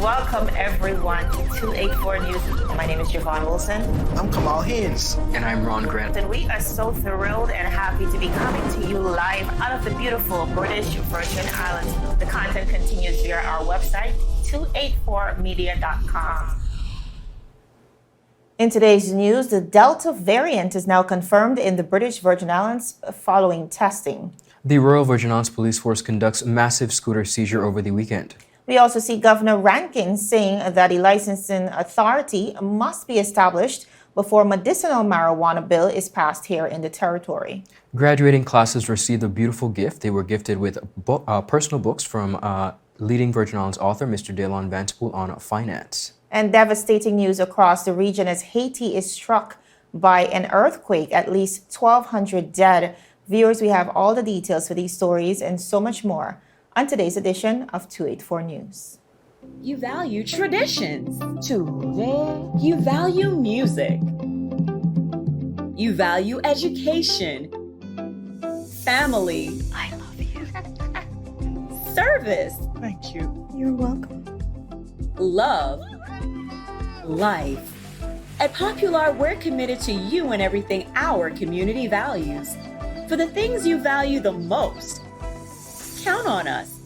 Welcome everyone to 284 News. My name is Javon Wilson. I'm Kamal Haynes. And I'm Ron Grant. And we are so thrilled and happy to be coming to you live out of the beautiful British Virgin Islands. The content continues via our website, 284media.com. In today's news, the Delta variant is now confirmed in the British Virgin Islands following testing. The Royal Virgin Islands Police Force conducts a massive scooter seizure over the weekend. We also see Governor Rankin saying that a licensing authority must be established before medicinal marijuana bill is passed here in the territory. Graduating classes received a beautiful gift. They were gifted with personal books from leading Virgin Islands author Mr. Delon Vanterpool on finance. And devastating news across the region as Haiti is struck by an earthquake, at least 1,200 dead. Viewers, we have all the details for these stories and so much more on today's edition of 284 News. You value traditions. Today, you value music. You value education. Family. I love you. Service. Thank you. You're welcome. Love. Life. At Popular, we're committed to you and everything our community values. For the things you value the most, count on us.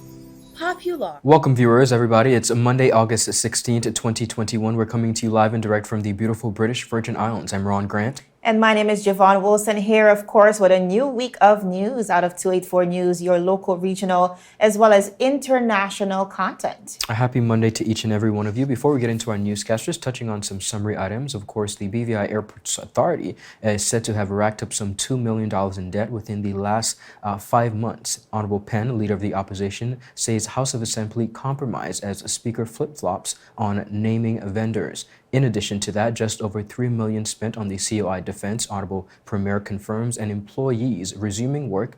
Popular. Welcome, viewers, everybody. It's Monday, August 16th, 2021. We're coming to you live and direct from the beautiful British Virgin Islands. I'm Ron Grant. And my name is Javon Wilson here, of course, with a new week of news out of 284 News, your local, regional, as well as international content. A happy Monday to each and every one of you. Before we get into our newscast, just touching on some summary items. Of course, the BVI Airports Authority is said to have racked up some $2 million in debt within the last 5 months. Honorable Penn, leader of the opposition, says House of Assembly compromised as Speaker flip-flops on naming vendors. In addition to that, just over $3 million spent on the COI defense. Honorable Premier confirms and employees resuming work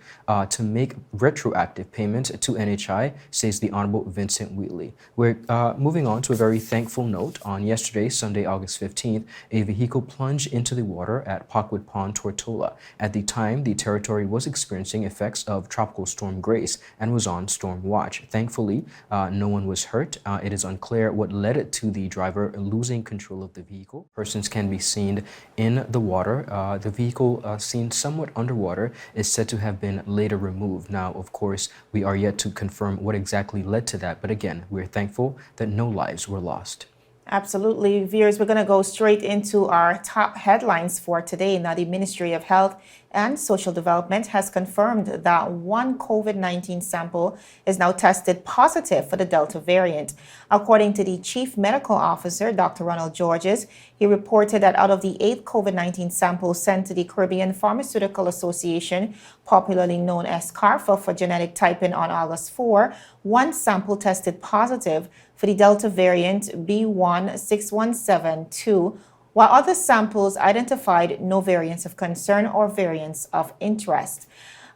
to make retroactive payments to NHI, says the Honorable Vincent Wheatley. We're moving on to a very thankful note. On yesterday, Sunday, August 15th, a vehicle plunged into the water at Parkwood Pond, Tortola. At the time, the territory was experiencing effects of Tropical Storm Grace and was on storm watch. Thankfully, no one was hurt. It is unclear what led it to the driver losing control of the vehicle. Persons can be seen in the water. The vehicle seen somewhat underwater is said to have been later removed. Now, of course, we are yet to confirm what exactly led to that. But again, we're thankful that no lives were lost. Absolutely. Viewers, we're going to go straight into our top headlines for today. Now, the Ministry of Health and Social Development has confirmed that one COVID-19 sample is now tested positive for the Delta variant. According to the Chief Medical Officer, Dr. Ronald Georges, he reported that out of the 8 COVID-19 samples sent to the Caribbean Pharmaceutical Association, popularly known as CARPHA, for genetic typing on August 4, one sample tested positive for the Delta variant B16172, while other samples identified no variants of concern or variants of interest.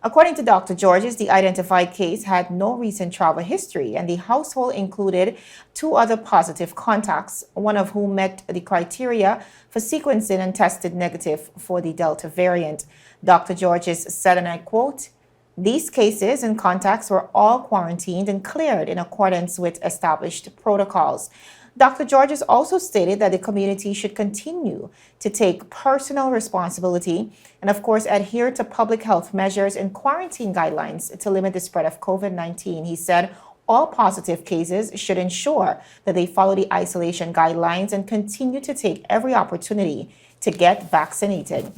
According to Dr. Georges, the identified case had no recent travel history, and the household included 2 other positive contacts, one of whom met the criteria for sequencing and tested negative for the Delta variant. Dr. Georges said, and I quote, "These cases and contacts were all quarantined and cleared in accordance with established protocols." Dr. Georges also stated that the community should continue to take personal responsibility and, of course, adhere to public health measures and quarantine guidelines to limit the spread of COVID-19. He said all positive cases should ensure that they follow the isolation guidelines and continue to take every opportunity to get vaccinated.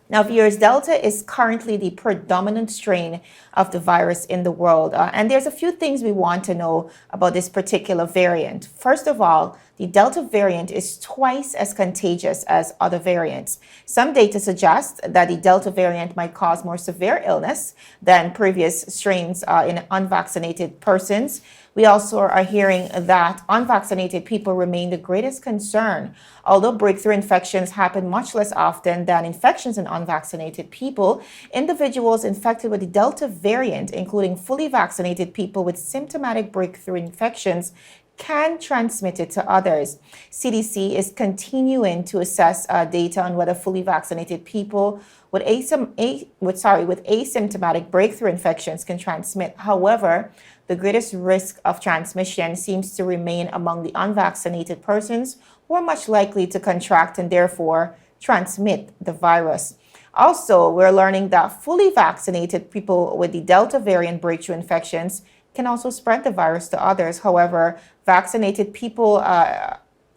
Now, viewers, Delta is currently the predominant strain of the virus in the world. And there's a few things we want to know about this particular variant. First of all, the Delta variant is twice as contagious as other variants. Some data suggests that the Delta variant might cause more severe illness than previous strains in unvaccinated persons. We also are hearing that unvaccinated people remain the greatest concern. Although breakthrough infections happen much less often than infections in unvaccinated people, individuals infected with the Delta variant, including fully vaccinated people with symptomatic breakthrough infections, can transmit it to others. CDC is continuing to assess data on whether fully vaccinated people with asymptomatic breakthrough infections can transmit. However, the greatest risk of transmission seems to remain among the unvaccinated persons who are much likely to contract and therefore transmit the virus. Also, we're learning that fully vaccinated people with the Delta variant breakthrough infections can also spread the virus to others. However, vaccinated people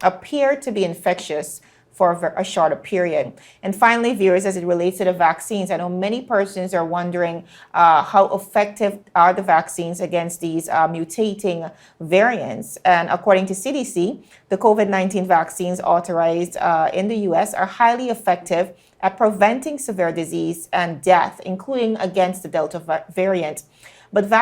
appear to be infectious for a shorter period. And finally, viewers, as it relates to the vaccines, I know many persons are wondering how effective are the vaccines against these mutating variants. And according to CDC, the COVID-19 vaccines authorized in the US are highly effective at preventing severe disease and death, including against the Delta variant. But they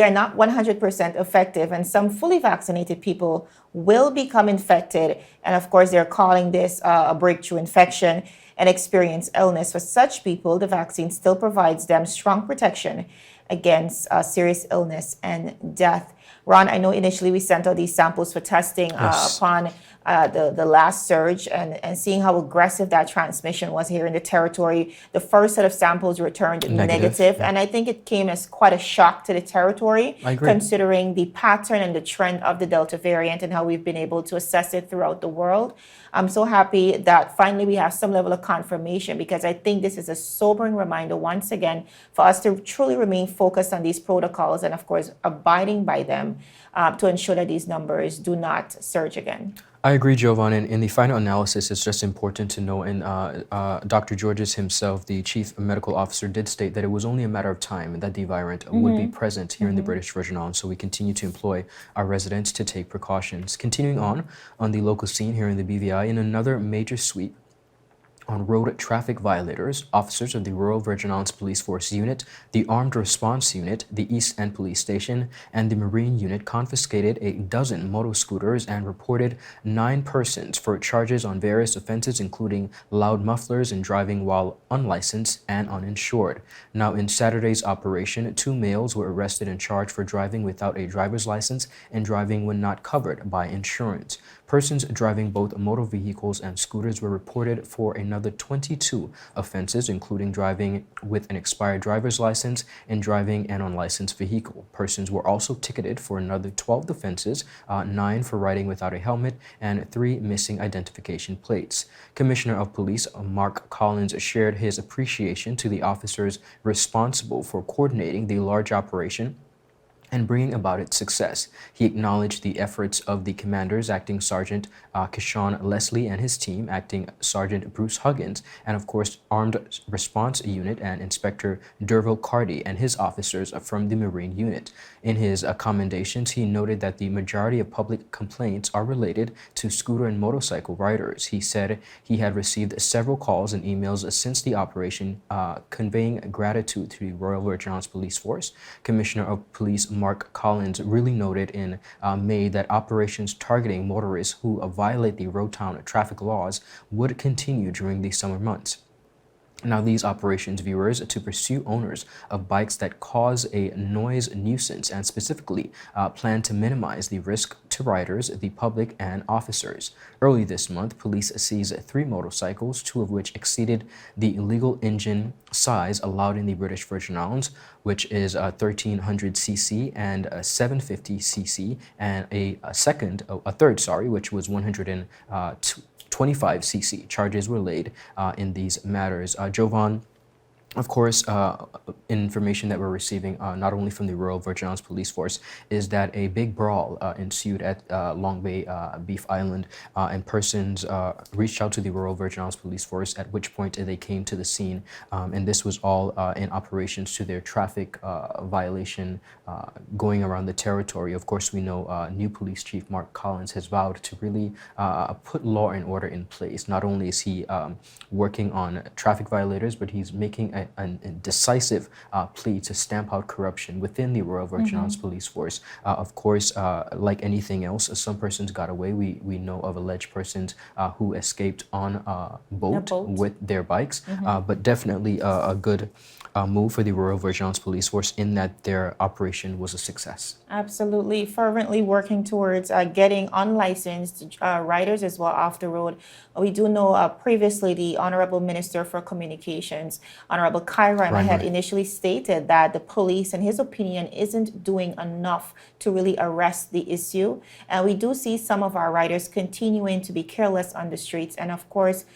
are not 100% effective, and some fully vaccinated people will become infected. And of course, they're calling this a breakthrough infection and experience illness. For such people, the vaccine still provides them strong protection against serious illness and death. Ron, I know initially we sent out these samples for testing upon the last surge, and seeing how aggressive that transmission was here in the territory. The first set of samples returned negative. And I think it came as quite a shock to the territory, considering the pattern and the trend of the Delta variant and how we've been able to assess it throughout the world. I'm so happy that finally we have some level of confirmation, because I think this is a sobering reminder once again for us to truly remain focused on these protocols and, of course, abiding by them to ensure that these numbers do not surge again. I agree, Jovan. And in the final analysis, it's just important to know, and Dr. Georges himself, the chief medical officer, did state that it was only a matter of time that the variant would be present here in the British Virgin Islands. So we continue to employ our residents to take precautions. Continuing on the local scene here in the BVI, in another major sweep on road traffic violators, officers of the Royal Virgin Islands Police Force Unit, the Armed Response Unit, the East End Police Station, and the Marine Unit confiscated a dozen motor-scooters and reported 9 persons for charges on various offenses, including loud mufflers and driving while unlicensed and uninsured. Now, in Saturday's operation, 2 males were arrested and charged for driving without a driver's license and driving when not covered by insurance. Persons driving both motor vehicles and scooters were reported for another 22 offenses, including driving with an expired driver's license and driving an unlicensed vehicle. Persons were also ticketed for another 12 offenses, 9 for riding without a helmet, and 3 missing identification plates. Commissioner of Police Mark Collins shared his appreciation to the officers responsible for coordinating the large operation and bringing about its success. He acknowledged the efforts of the commanders, Acting Sergeant Kishan Leslie and his team, Acting Sergeant Bruce Huggins, and of course Armed Response Unit and Inspector Derville Cardy and his officers from the Marine Unit. In his commendations, he noted that the majority of public complaints are related to scooter and motorcycle riders. He said he had received several calls and emails since the operation, conveying gratitude to the Royal Virgin Islands Police Force. Commissioner of Police Mark Collins really noted in May that operations targeting motorists who violate the road town traffic laws would continue during the summer months. Now, these operations, viewers, to pursue owners of bikes that cause a noise nuisance and specifically plan to minimize the risk to riders, the public, and officers. Early this month, police seized 3 motorcycles, 2 of which exceeded the legal engine size allowed in the British Virgin Islands, which is 1300cc and 750cc, and a third, which was 125cc. Charges were laid in these matters. Jovan, of course, information that we're receiving not only from the Royal Virgin Islands Police Force is that a big brawl ensued at Long Bay Beef Island, and persons reached out to the Royal Virgin Islands Police Force, at which point they came to the scene, and this was all in operations to their traffic violation going around the territory. Of course, we know new Police Chief Mark Collins has vowed to really put law and order in place. Not only is he working on traffic violators, but he's making a decisive plea to stamp out corruption within the Royal Virgin Islands Police Force. Of course, like anything else, some persons got away. We know of alleged persons who escaped on a boat with their bikes, but definitely a good move for the Royal Virgin Islands Police Force in that their operation was a success. Absolutely. Fervently working towards getting unlicensed riders as well off the road. We do know previously the Honorable Minister for Communications, Honorable Kai Reimer, had initially stated that the police, in his opinion, isn't doing enough to really arrest the issue. And we do see some of our riders continuing to be careless on the streets. And of course,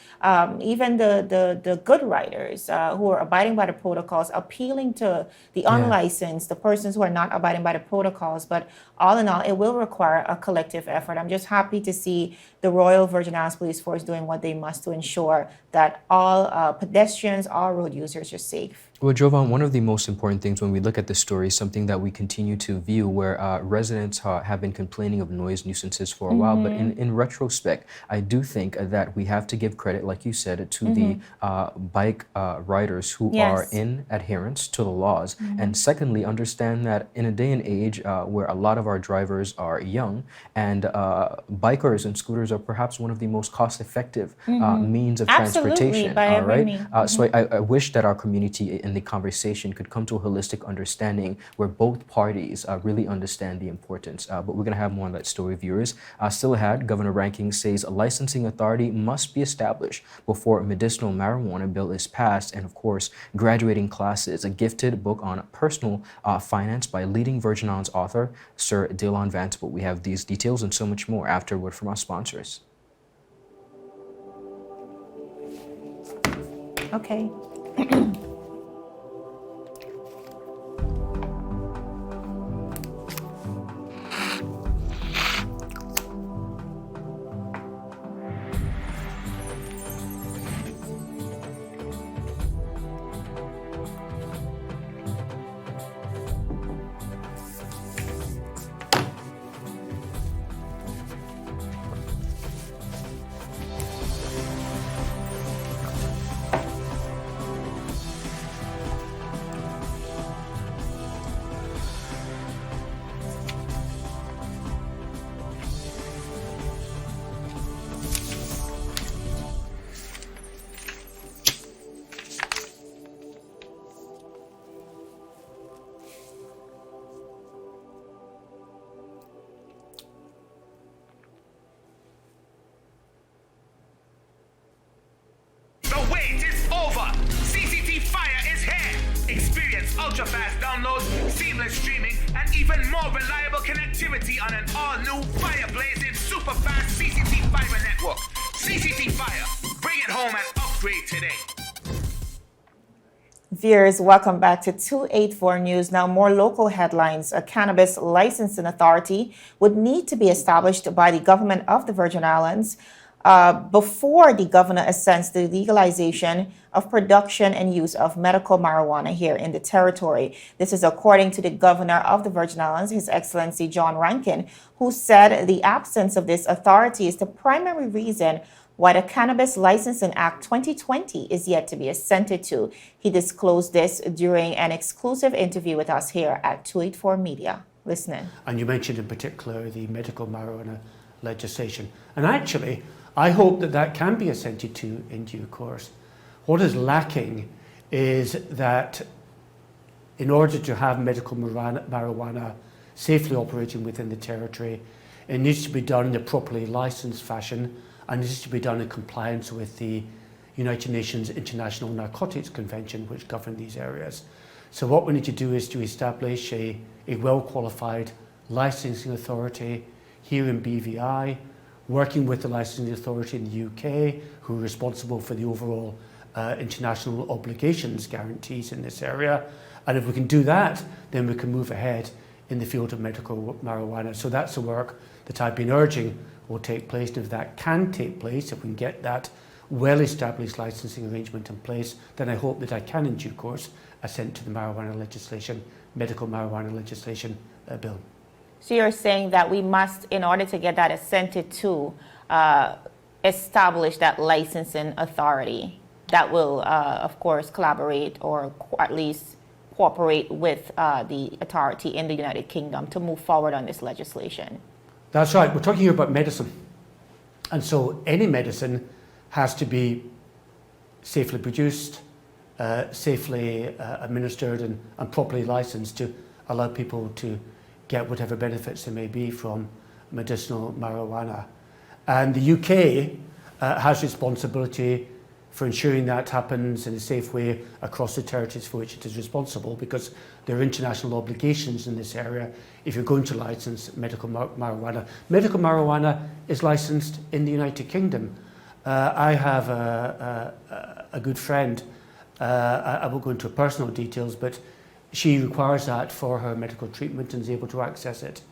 even the good riders who are abiding by the protocols, appealing to the unlicensed, the persons who are not abiding by the protocols. But all in all, it will require a collective effort. I'm just happy to see the Royal Virgin Islands Police Force doing what they must to ensure that all pedestrians, all road users are safe. Well, Jovan, one of the most important things when we look at this story is something that we continue to view where residents have been complaining of noise nuisances for a while. But in retrospect, I do think that we have to give credit, like you said, to the bike riders who are in adherence to the laws. And secondly, understand that in a day and age where a lot of our drivers are young and bikers and scooters are perhaps one of the most cost-effective means of transportation. By every means. So I wish that our community in the conversation could come to a holistic understanding where both parties really understand the importance. But we're going to have more on that story, viewers. Still ahead, Governor Rankings says a licensing authority must be established before a medicinal marijuana bill is passed. And of course, graduating classes, a gifted book on personal finance by leading Virgin Islands author, Sir Dylan Vance. But we have these details and so much more after a word from our sponsors. Okay. ultra-fast downloads, seamless streaming, and even more reliable connectivity on an all-new fire-blazing super-fast CCT fiber network. CCT Fire. Bring it home and upgrade today. Viewers, welcome back to 284 News. Now, more local headlines. A cannabis licensing authority would need to be established by the government of the Virgin Islands before the governor assents the legalization of production and use of medical marijuana here in the territory. This is according to the governor of the Virgin Islands, His Excellency John Rankin, who said the absence of this authority is the primary reason why the Cannabis Licensing Act 2020 is yet to be assented to. He disclosed this during an exclusive interview with us here at 284 Media. Listening. And you mentioned in particular the medical marijuana legislation. And actually, I hope that that can be assented to in due course. What is lacking is that in order to have medical marijuana safely operating within the territory, it needs to be done in a properly licensed fashion, and it needs to be done in compliance with the United Nations International Narcotics Convention, which govern these areas. So what we need to do is to establish a well-qualified licensing authority here in BVI, working with the licensing authority in the UK, who are responsible for the overall international obligations guarantees in this area. And if we can do that, then we can move ahead in the field of medical marijuana. So that's the work that I've been urging will take place. And if that can take place, if we can get that well-established licensing arrangement in place, then I hope that I can, in due course, assent to the marijuana legislation, medical marijuana legislation bill. So you're saying that we must, in order to get that assented to, establish that licensing authority that will, of course, collaborate or at least cooperate with the authority in the United Kingdom to move forward on this legislation? That's right. We're talking here about medicine. And so any medicine has to be safely produced, safely administered and properly licensed to allow people to get whatever benefits there may be from medicinal marijuana. And the UK has responsibility for ensuring that happens in a safe way across the territories for which it is responsible, because there are international obligations in this area if you're going to license medical marijuana. Medical marijuana is licensed in the United Kingdom. I have a good friend, I won't go into personal details, but she requires that for her medical treatment and is able to access it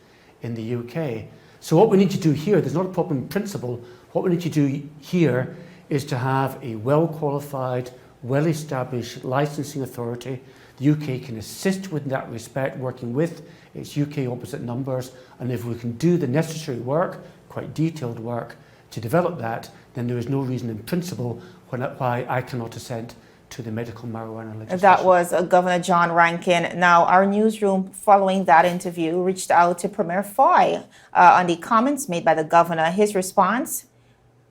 in the UK. So what we need to do here, there's not a problem in principle, what we need to do here is to have a well-qualified, well-established licensing authority. The UK can assist with that respect, working with its UK opposite numbers, and if we can do the necessary work, quite detailed work, to develop that, then there is no reason in principle why I cannot assent to the medical marijuana legislation. That was Governor John Rankin. Now, our newsroom, following that interview, reached out to Premier Foy on the comments made by the governor. His response,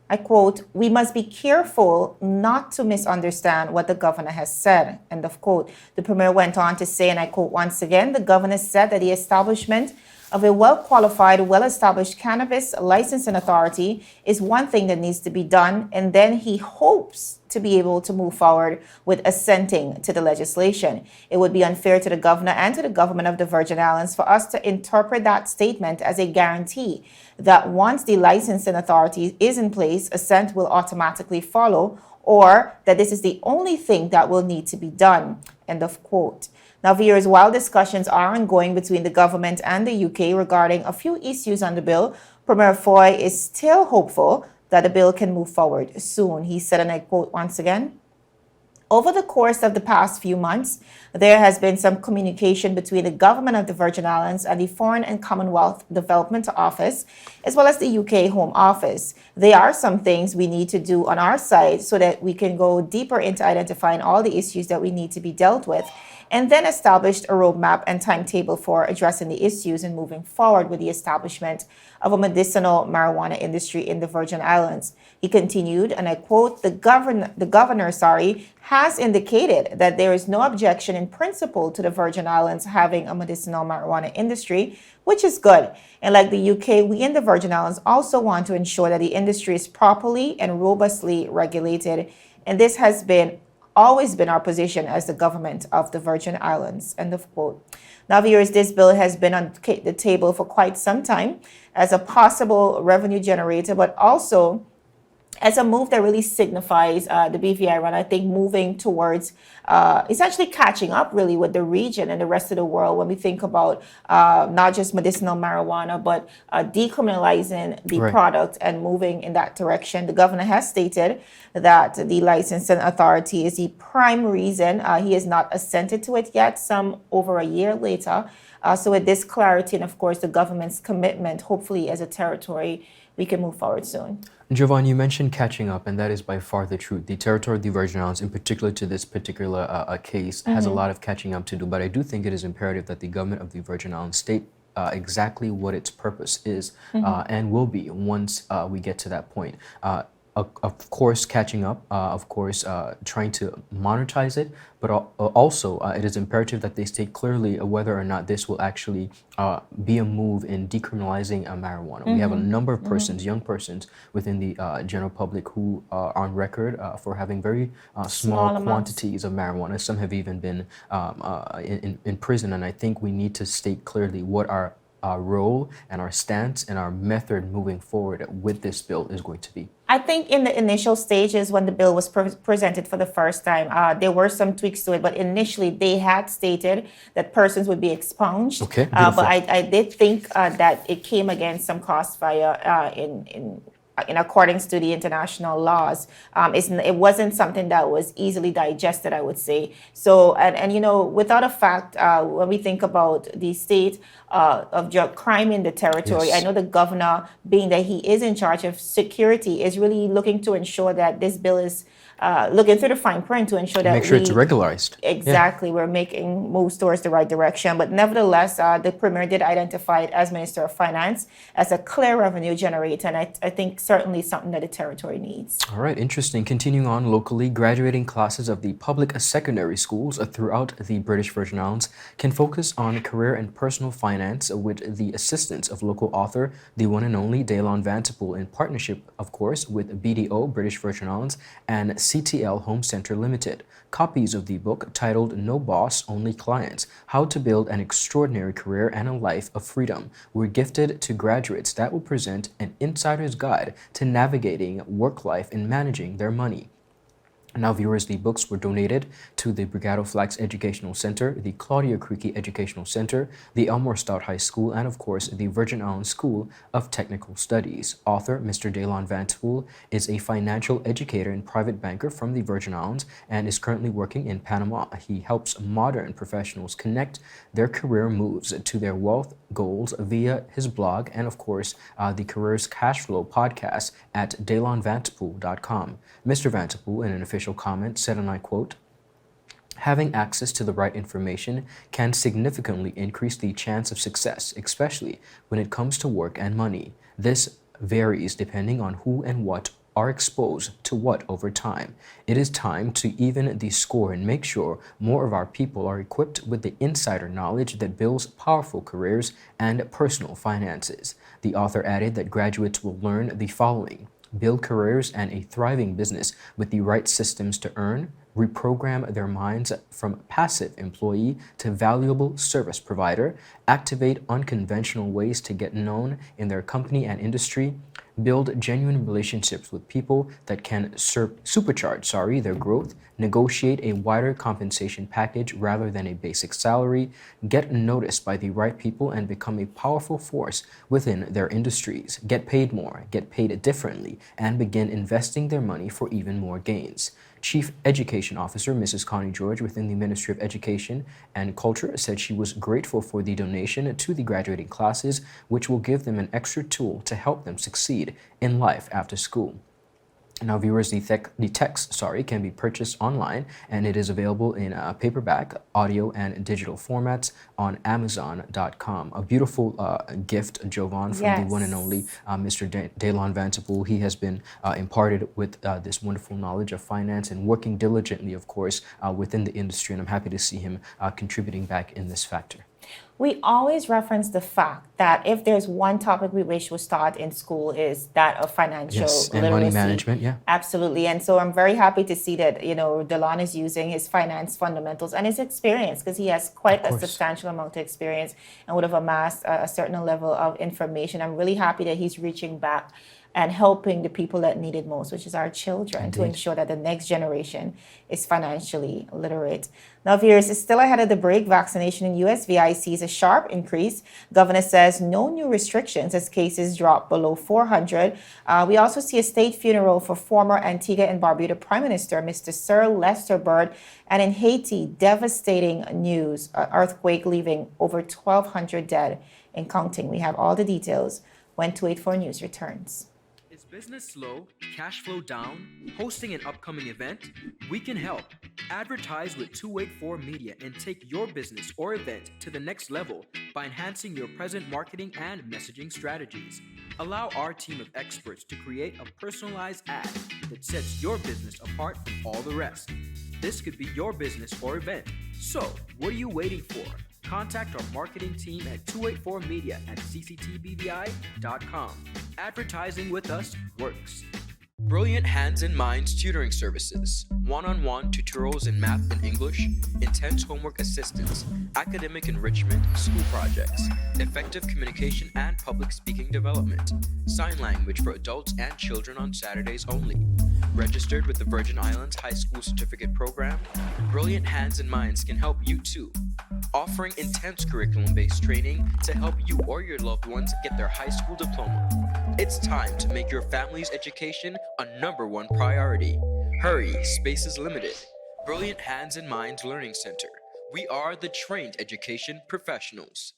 I quote, "We must be careful not to misunderstand what the governor has said," end of quote. The premier went on to say, and I quote once again, "The governor said that the establishment of a well-qualified, well-established cannabis licensing authority is one thing that needs to be done, and then he hopes to be able to move forward with assenting to the legislation. It would be unfair to the governor and to the government of the Virgin Islands for us to interpret that statement as a guarantee that once the licensing authority is in place, assent will automatically follow, or that this is the only thing that will need to be done," end of quote. Now, viewers, while discussions are ongoing between the government and the UK regarding a few issues on the bill, Premier Foy is still hopeful that the bill can move forward soon. He said, and I quote once again, "Over the course of the past few months, there has been some communication between the government of the Virgin Islands and the Foreign and Commonwealth Development Office, as well as the UK Home Office. There are some things we need to do on our side so that we can go deeper into identifying all the issues that we need to be dealt with, and then established a roadmap and timetable for addressing the issues and moving forward with the establishment of a medicinal marijuana industry in the Virgin Islands." He continued, and I quote, the governor has indicated that there is no objection in principle to the Virgin Islands having a medicinal marijuana industry, which is good. And like the UK, we in the Virgin Islands also want to ensure that the industry is properly and robustly regulated. And this has always been our position as the government of the Virgin Islands, end of quote. Now, viewers, this bill has been on the table for quite some time as a possible revenue generator, but also as a move that really signifies the BVI run, I think, moving towards essentially catching up really with the region and the rest of the world when we think about not just medicinal marijuana, but decriminalizing the product and moving in that direction. The governor has stated that the licensing authority is the prime reason he has not assented to it yet, some over a year later. So with this clarity and, of course, the government's commitment, hopefully as a territory, we can move forward soon. Jovan, you mentioned catching up, and that is by far the truth. The territory of the Virgin Islands, in particular to this particular case, has a lot of catching up to do. But I do think it is imperative that the government of the Virgin Islands state exactly what its purpose is and will be once we get to that point. Of course, catching up, of course, trying to monetize it, but also it is imperative that they state clearly whether or not this will actually be a move in decriminalizing marijuana. We have a number of persons, young persons within the general public who are on record for having very small quantities of marijuana. Some have even been in prison, and I think we need to state clearly what our role and our stance and our method moving forward with this bill is going to be. I think in the initial stages when the bill was presented for the first time, there were some tweaks to it, but initially they had stated that persons would be expunged. Okay, but I did think that it came against some crossfire in accordance to the international laws. It wasn't something that was easily digested, I would say. So, and you know, without a fact, when we think about the state of drug crime in the territory, I know the governor, being that he is in charge of security, is really looking to ensure that this bill is looking through the fine print to ensure that Make sure it's regularized. Exactly, we're making moves towards the right direction. But nevertheless, the Premier did identify it as Minister of Finance as a clear revenue generator, and I think certainly something that the territory needs. All right, interesting. Continuing on locally, graduating classes of the public secondary schools throughout the British Virgin Islands can focus on career and personal finance with the assistance of local author, the one and only Daylon Vanterpool, in partnership, of course, with BDO, British Virgin Islands, and CTL Home Center Limited. Copies of the book, titled No Boss, Only Clients: How to Build an Extraordinary Career and a Life of Freedom, were gifted to graduates that will present an insider's guide to navigating work life and managing their money. Now, viewers, the books were donated to the Brigado Flax Educational Center, the Claudia Creaky Educational Center, the Elmore Stout High School, and of course, the Virgin Islands School of Technical Studies. Author Mr. Daylon Vanterpool is a financial educator and private banker from the Virgin Islands and is currently working in Panama. He helps modern professionals connect their career moves to their wealth goals via his blog and, of course, the Careers Cash Flow podcast at DaylonVanterpool.com. Mr. Vanterpool, in an official comment, said, and I quote, "Having access to the right information can significantly increase the chance of success, especially when it comes to work and money. This varies depending on who and what are exposed to what over time. It is time to even the score and make sure more of our people are equipped with the insider knowledge that builds powerful careers and personal finances." The author added that graduates will learn the following: build careers and a thriving business with the right systems to earn, reprogram their minds from passive employee to valuable service provider, activate unconventional ways to get known in their company and industry, build genuine relationships with people that can supercharge their growth, negotiate a wider compensation package rather than a basic salary, get noticed by the right people and become a powerful force within their industries, get paid more, get paid differently, and begin investing their money for even more gains. Chief Education Officer Mrs. Connie George within the Ministry of Education and Culture said she was grateful for the donation to the graduating classes, which will give them an extra tool to help them succeed in life after school. Now, viewers, the text can be purchased online, and it is available in paperback, audio, and digital formats on Amazon.com. A beautiful gift, Jovan, from the one and only Mr. Daylon Vanterpool. He has been imparted with this wonderful knowledge of finance and working diligently, of course, within the industry, and I'm happy to see him contributing back in this factor. We always reference the fact that if there's one topic we wish was taught in school is that of financial and literacy. money management, yeah. Absolutely. And so I'm very happy to see that, Daylon is using his finance fundamentals and his experience, because he has quite a substantial amount of experience and would have amassed a certain level of information. I'm really happy that he's reaching back and helping the people that need it most, which is our children, to ensure that the next generation is financially literate. Now, viewers, it's still ahead of the break. Vaccination in USVI sees a sharp increase. Governor says no new restrictions as cases drop below 400. We also see a state funeral for former Antigua and Barbuda Prime Minister, Mr. Sir Lester Bird. And in Haiti, devastating news, earthquake leaving over 1,200 dead and counting. We have all the details when 284 News returns. Is business slow, cash flow down, hosting an upcoming event? We can help. Advertise with 284 Media and take your business or event to the next level by enhancing your present marketing and messaging strategies. Allow our team of experts to create a personalized ad that sets your business apart from all the rest. This could be your business or event. So, what are you waiting for? Contact our marketing team at 284media@cctbvi.com. Advertising with us works. Brilliant Hands and Minds Tutoring Services. One-on-one tutorials in math and English, intense homework assistance, academic enrichment, school projects, effective communication and public speaking development, sign language for adults and children on Saturdays only. Registered with the Virgin Islands High School Certificate Program, Brilliant Hands and Minds can help you too. Offering intense curriculum-based training to help you or your loved ones get their high school diploma. It's time to make your family's education a #1 priority. Hurry, space is limited. Brilliant Hands and Minds Learning Center. We are the trained education professionals.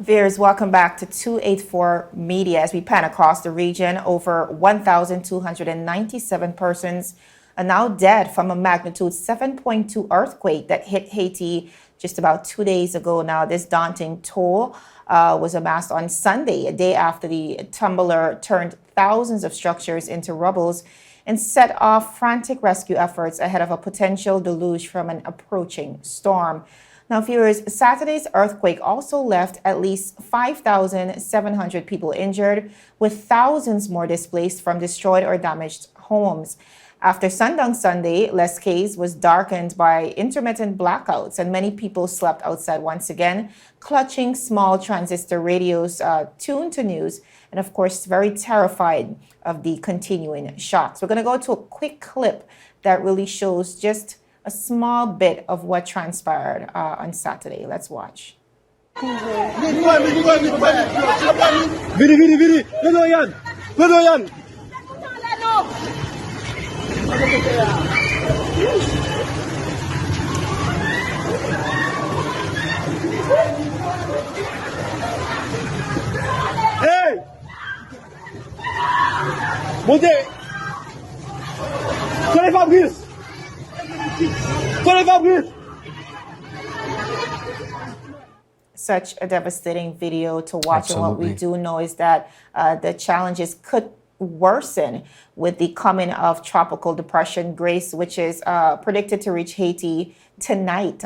Viewers, welcome back to 284 Media. As we pan across the region, over 1,297 persons are now dead from a magnitude 7.2 earthquake that hit Haiti just about 2 days ago. Now, this daunting toll was amassed on Sunday, a day after the tumbler turned thousands of structures into rubbles and set off frantic rescue efforts ahead of a potential deluge from an approaching storm. Now, viewers, Saturday's earthquake also left at least 5,700 people injured, with thousands more displaced from destroyed or damaged homes. After sundown Sunday, Les Cayes was darkened by intermittent blackouts, and many people slept outside once again, clutching small transistor radios tuned to news, and of course, very terrified of the continuing shocks. We're going to go to a quick clip that really shows just a small bit of what transpired on Saturday. Let's watch. Vini, vini. Peno yan. Hey! Monte! Tenez Fabrice! Such a devastating video to watch. Absolutely. And what we do know is that the challenges could worsen with the coming of Tropical Depression Grace, which is predicted to reach Haiti tonight,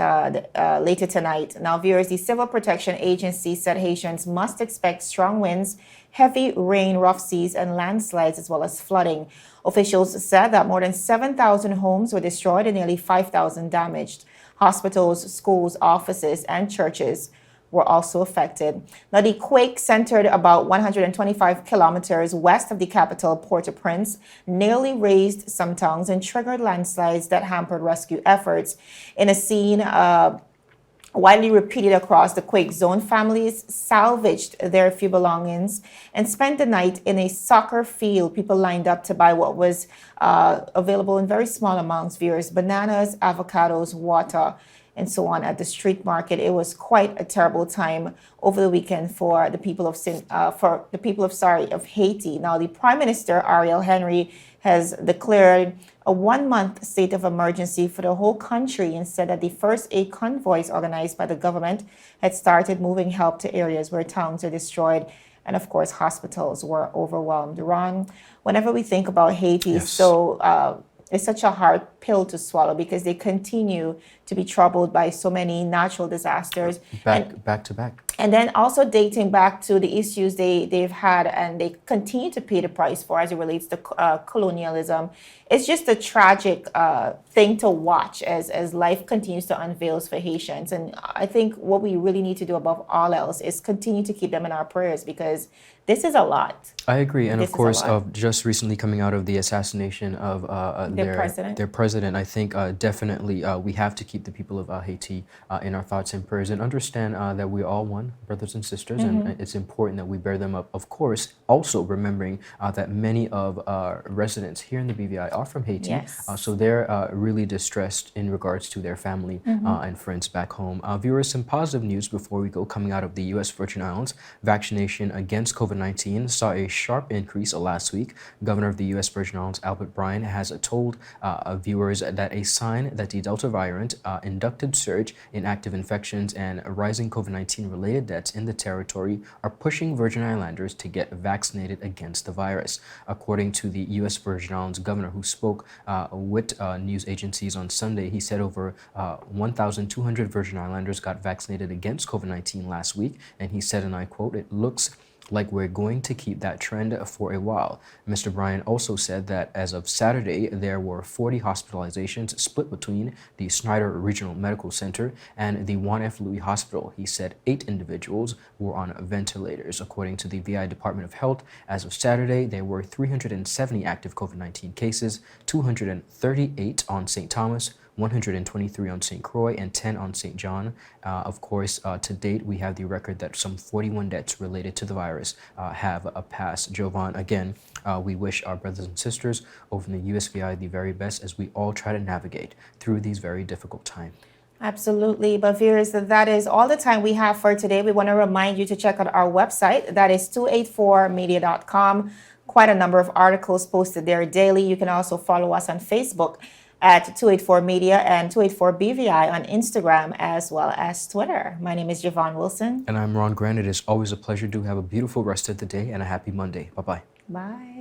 later tonight. Now, viewers, the Civil Protection Agency said Haitians must expect strong winds, heavy rain, rough seas, and landslides, as well as flooding. Officials said that more than 7,000 homes were destroyed and nearly 5,000 damaged. Hospitals, schools, offices, and churches were also affected. Now, the quake centered about 125 kilometers west of the capital, Port-au-Prince, nearly razed some towns and triggered landslides that hampered rescue efforts. In a scene widely repeated across the quake zone, families salvaged their few belongings and spent the night in a soccer field. People lined up to buy what was available in very small amounts, viewers: bananas, avocados, water, and so on at the street market. It was quite a terrible time over the weekend for the people of Haiti. Now, the Prime Minister Ariel Henry has declared a 1-month state of emergency for the whole country and said that the first aid convoys organized by the government had started moving help to areas where towns are destroyed. And of course, hospitals were overwhelmed. Ron, whenever we think about Haiti, Yes. it's such a hard pill to swallow because they continue to be troubled by so many natural disasters. Back to back. And then also dating back to the issues they've had and they continue to pay the price for as it relates to colonialism. It's just a tragic thing to watch as life continues to unveil for Haitians. And I think what we really need to do above all else is continue to keep them in our prayers because this is a lot. I agree, and This of is a course, lot. just recently coming out of the assassination of their president, I think definitely we have to keep the people of Haiti in our thoughts and prayers, and understand that we're all one, brothers and sisters, Mm-hmm. and it's important that we bear them up. Of course, also remembering that many of our residents here in the BVI are from Haiti, Yes. so they're really distressed in regards to their family Mm-hmm. and friends back home. Viewers, some positive news before we go. Coming out of the U.S. Virgin Islands, vaccination against COVID-19 saw a sharp increase last week. Governor of the U.S. Virgin Islands, Albert Bryan, has told viewers that a sign that the Delta variant inducted surge in active infections and rising COVID-19 related deaths in the territory are pushing Virgin Islanders to get vaccinated against the virus. According to the U.S. Virgin Islands governor, who spoke with news agencies on Sunday, he said over 1,200 Virgin Islanders got vaccinated against COVID-19 last week, and he said, and I quote, "It looks like we're going to keep that trend for a while." Mr. Bryan also said that as of Saturday, there were 40 hospitalizations split between the Snyder Regional Medical Center and the Juan F. Louis Hospital. He said 8 individuals were on ventilators. According to the VI Department of Health, as of Saturday, there were 370 active COVID-19 cases, 238 on St. Thomas, 123 on St. Croix, and 10 on St. John. Of course, to date, we have the record that some 41 deaths related to the virus have passed. Jovan, again, we wish our brothers and sisters over in the USVI the very best as we all try to navigate through these very difficult times. Absolutely. But viewers, that is all the time we have for today. We want to remind you to check out our website. That is 284media.com. Quite a number of articles posted there daily. You can also follow us on Facebook at 284media and 284BVI on Instagram as well as Twitter. My name is Javon Wilson. And I'm Ron Grant. It is always a pleasure. Do have a beautiful rest of the day and a happy Monday. Bye-bye. Bye.